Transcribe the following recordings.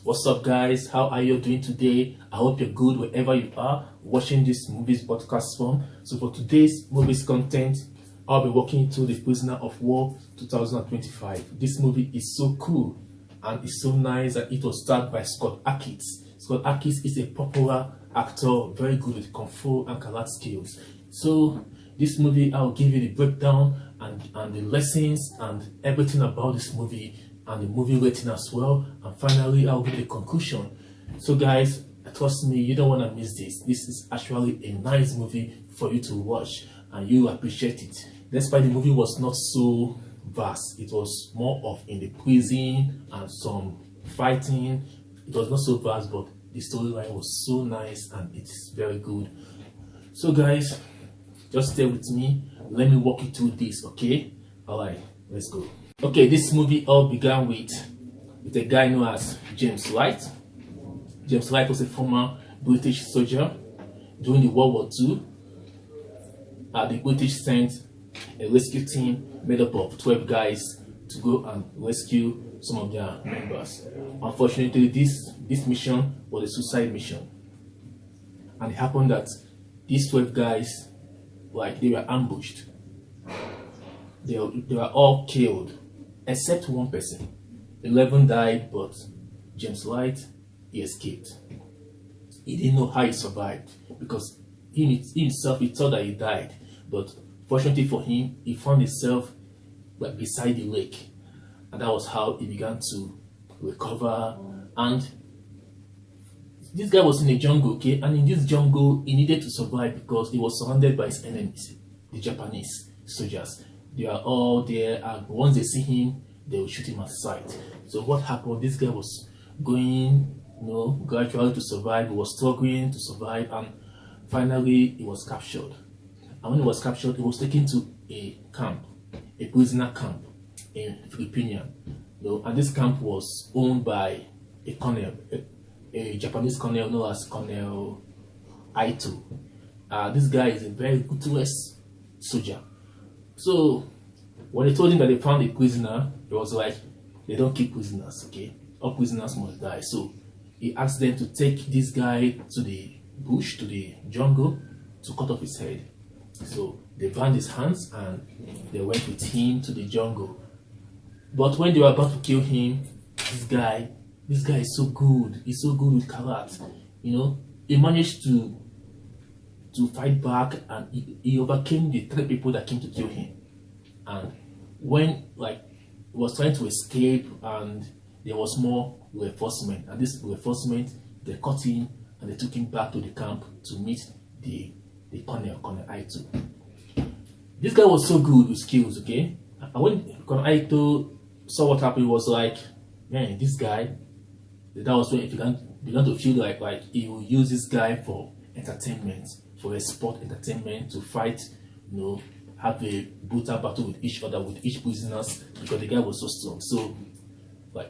What's up, guys? How are you doing today? I hope you're good wherever you are watching this movies podcast from. So for today's movies content, I'll be walking through The Prisoner of War 2025. This movie is so cool and it's so nice that it was starred by Scott Adkins. Scott Adkins is a popular actor, very good with kung fu and karate skills. So this movie, I'll give you the breakdown and the lessons and everything about this movie and the movie rating as well, and finally I'll give you the conclusion. So guys, trust me, you don't want to miss this. This is actually a nice movie for you to watch and you appreciate it. Despite the movie was not so vast, it was more of in the prison and some fighting. It was not so vast, but the storyline was so nice and it's very good. So guys, just stay with me. Let me walk you through this, okay? Alright, let's go. Okay, this movie all began with a guy known as James Wright. James Wright was a former British soldier during the World War II. The British sent a rescue team made up of 12 guys to go and rescue some of their members. Unfortunately, this mission was a suicide mission. And it happened that these 12 guys, they were ambushed. They were all killed, except one person. 11 died, but James Wright, he escaped. He didn't know how he survived because he himself, he thought that he died. But fortunately for him, he found himself beside the lake. And that was how he began to recover. And this guy was in a jungle, okay? And in this jungle, he needed to survive because he was surrounded by his enemies, the Japanese soldiers. They are all there, and once they see him, they will shoot him at sight. So what happened? This guy was going, gradually to survive. He was struggling to survive, and finally he was captured. And when he was captured, he was taken to a camp, a prisoner camp in Philippines. And this camp was owned by a colonel, a Japanese colonel known as Colonel Aito. This guy is a very ruthless soldier. So when they told him that they found a prisoner, it was like, they don't keep prisoners, okay? All prisoners must die. So he asked them to take this guy to the bush, to the jungle, to cut off his head. So they bound his hands and they went with him to the jungle. But when they were about to kill him, this guy is so good. He's so good with karate. He managed to fight back, and he overcame the 3 people that came to kill him. And when he was trying to escape, and there was more reinforcement, and this reinforcement, they caught him and they took him back to the camp to meet the Colonel Aito. This guy was so good with skills, okay? And when Colonel Aito saw what happened, he was like, man, this guy, that was when he began to feel like he will use this guy for entertainment, for a sport entertainment, to fight, have a brutal battle with each other, with each prisoners, because the guy was so strong. So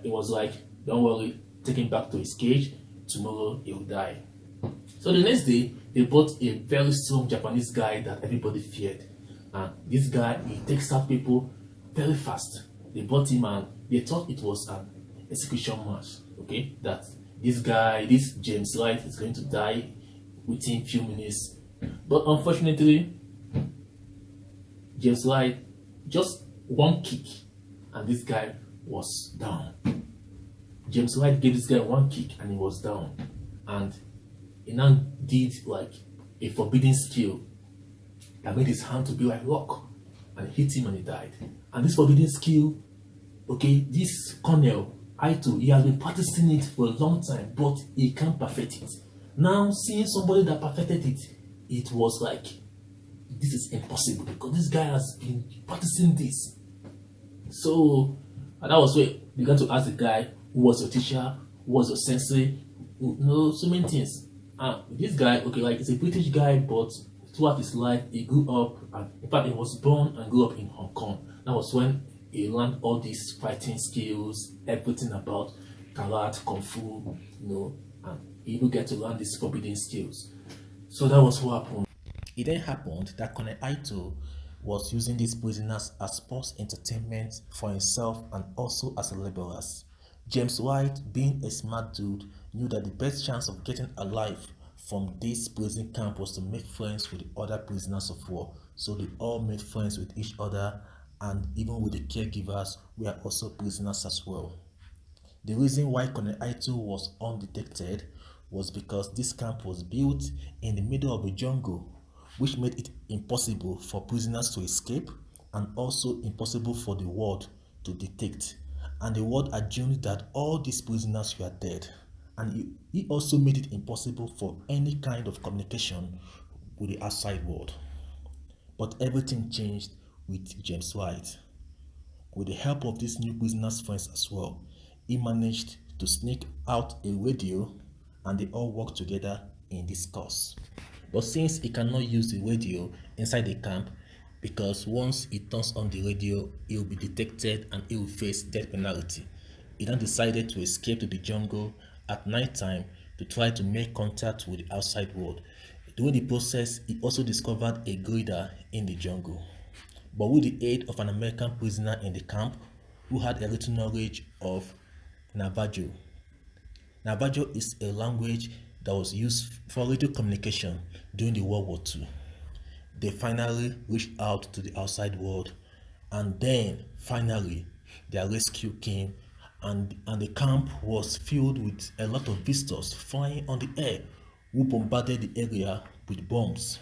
it was like, don't worry, take him back to his cage, tomorrow he'll die. So the next day, they brought a very strong Japanese guy that everybody feared. And this guy, he takes out people very fast. They brought him and they thought it was an execution match, okay? That this guy, this James Wright, is going to die within few minutes. But unfortunately, James Wright, just one kick and this guy was down. James Wright gave this guy one kick and he was down. And he now did a forbidden skill that made his hand to be like rock, and hit him and he died. And this forbidden skill, okay, this Colonel Aito, he has been practicing it for a long time, but he can't perfect it. Now, seeing somebody that perfected it, it was like, this is impossible because this guy has been practicing this. So, and that was where we began to ask the guy, who was your teacher, who was your sensei, so many things. This guy, okay, he's a British guy, but throughout his life, he grew up, and in fact, he was born and grew up in Hong Kong. That was when he learned all these fighting skills, everything about karate, kung fu, and he even get to learn these forbidden skills. So that was what happened. It then happened that Colonel Aito was using these prisoners as sports entertainment for himself and also as laborers. James White, being a smart dude, knew that the best chance of getting alive from this prison camp was to make friends with the other prisoners of war. So they all made friends with each other, and even with the caregivers were also prisoners as well. The reason why Colonel Aito was undetected was because this camp was built in the middle of a jungle, which made it impossible for prisoners to escape and also impossible for the ward to detect. And the ward assumed that all these prisoners were dead. And he also made it impossible for any kind of communication with the outside world. But everything changed with James White. With the help of these new prisoners' friends as well, he managed to sneak out a radio and they all worked together in this course. But since he cannot use the radio inside the camp, because once he turns on the radio, he will be detected and he will face death penalty. He then decided to escape to the jungle at night time to try to make contact with the outside world. During the process, he also discovered a grader in the jungle. But with the aid of an American prisoner in the camp who had a little knowledge of Navajo. Navajo is a language that was used for radio communication during the World War II. They finally reached out to the outside world, and then finally their rescue came, and the camp was filled with a lot of visitors flying on the air who bombarded the area with bombs,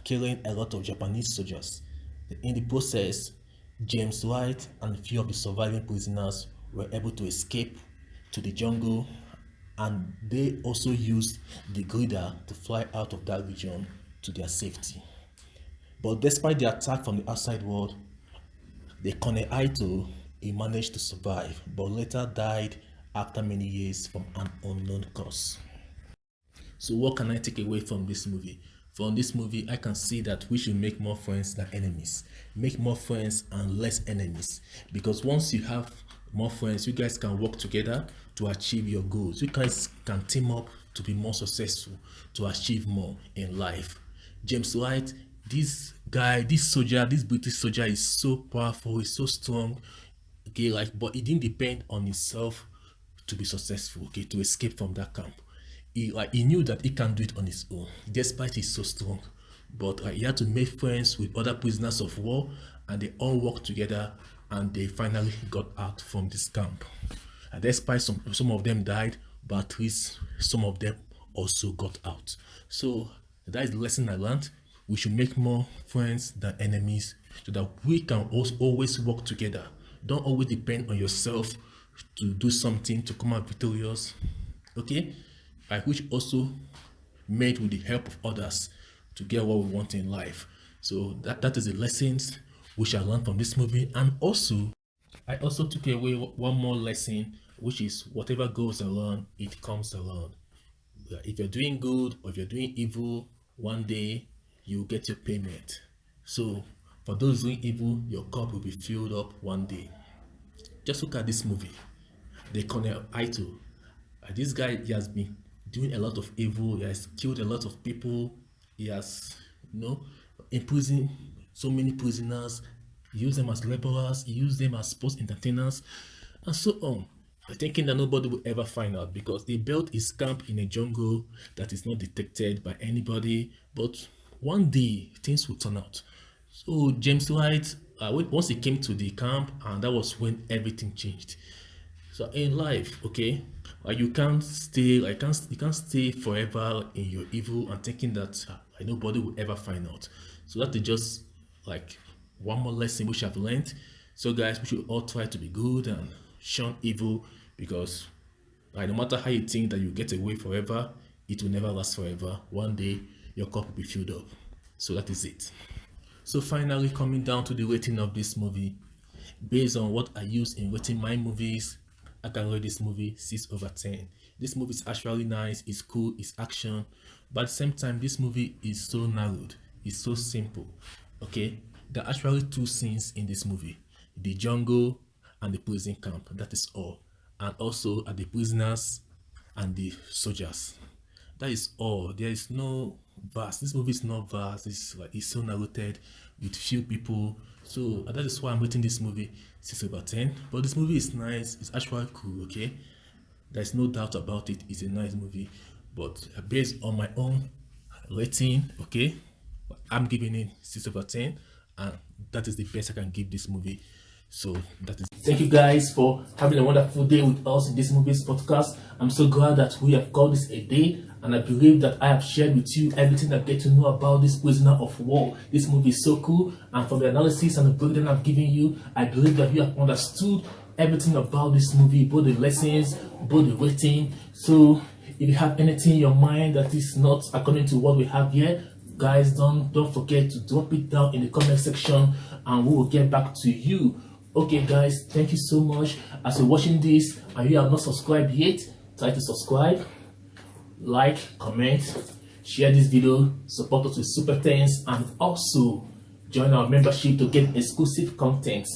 killing a lot of Japanese soldiers. In the process, James White and a few of the surviving prisoners were able to escape to the jungle, and they also used the grader to fly out of that region to their safety. But despite the attack from the outside world, the Kone Aito, he managed to survive, but later died after many years from an unknown cause. So what can I take away from this movie? From this movie, I can see that we should make more friends than enemies. Make more friends and less enemies. Because once you have more friends, you guys can work together to achieve your goals. You guys can team up to be more successful, to achieve more in life. James White, this guy, this soldier, this British soldier is so powerful, he's so strong. Okay, like, but he didn't depend on himself to be successful, okay, to escape from that camp. He knew that he can't do it on his own, despite he's so strong. But he had to make friends with other prisoners of war, and they all worked together, and they finally got out from this camp. And despite some of them died, but at least some of them also got out. So that is the lesson I learned. We should make more friends than enemies, so that we can also always work together. Don't always depend on yourself to do something to come out victorious. Okay, which also made with the help of others to get what we want in life. So that is the lessons we shall learn from this movie. And also, I also took away one more lesson, which is whatever goes around, it comes around. If you're doing good or if you're doing evil, one day you get your payment. So for those doing evil, your cup will be filled up one day. Just look at this movie, the Colonel Aito. This guy, he has been doing a lot of evil. He has killed a lot of people. He has, imprisoned so many prisoners. He used them as laborers. He used them as sports entertainers, and so on. Thinking that nobody will ever find out, because they built his camp in a jungle that is not detected by anybody. But one day things will turn out. So James White, once he came to the camp, and that was when everything changed. So in life, okay, you can't stay, you can't stay forever in your evil and thinking that nobody will ever find out. So that is just like one more lesson which I've learned. So guys, we should all try to be good and shun evil, because no matter how you think that you get away forever, it will never last forever. One day your cup will be filled up. So that is it. So finally, coming down to the rating of this movie, based on what I use in rating my movies, I can rate this movie 6/10. This movie is actually nice, it's cool, it's action, but at the same time, this movie is so narrowed, it's so simple. Okay, there are actually two scenes in this movie: the jungle and the prison camp. That is all, and also the prisoners and the soldiers. That is all. There is no vast. This movie is not vast. It's so narrated with few people. So that is why I'm rating this movie 6/10. But this movie is nice. It's actually cool. Okay, there's no doubt about it. It's a nice movie. But based on my own rating, okay, I'm giving it 6/10, and that is the best I can give this movie. So that is. Thank you guys for having a wonderful day with us in this movies podcast. I'm so glad that we have called this a day, and I believe that I have shared with you everything I get to know about this Prisoner of War. This movie is so cool, and from the analysis and the breakdown I've given you, I believe that you have understood everything about this movie, both the lessons, both the rating. So if you have anything in your mind that is not according to what we have here, guys, don't forget to drop it down in the comment section, and we will get back to you. Okay guys, thank you so much. As you're watching this and you have not subscribed yet, try to subscribe, like, comment, share this video, support us with super thanks, and also join our membership to get exclusive content.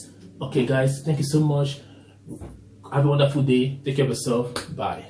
Okay guys, thank you so much. Have a wonderful day. Take care of yourself. Bye.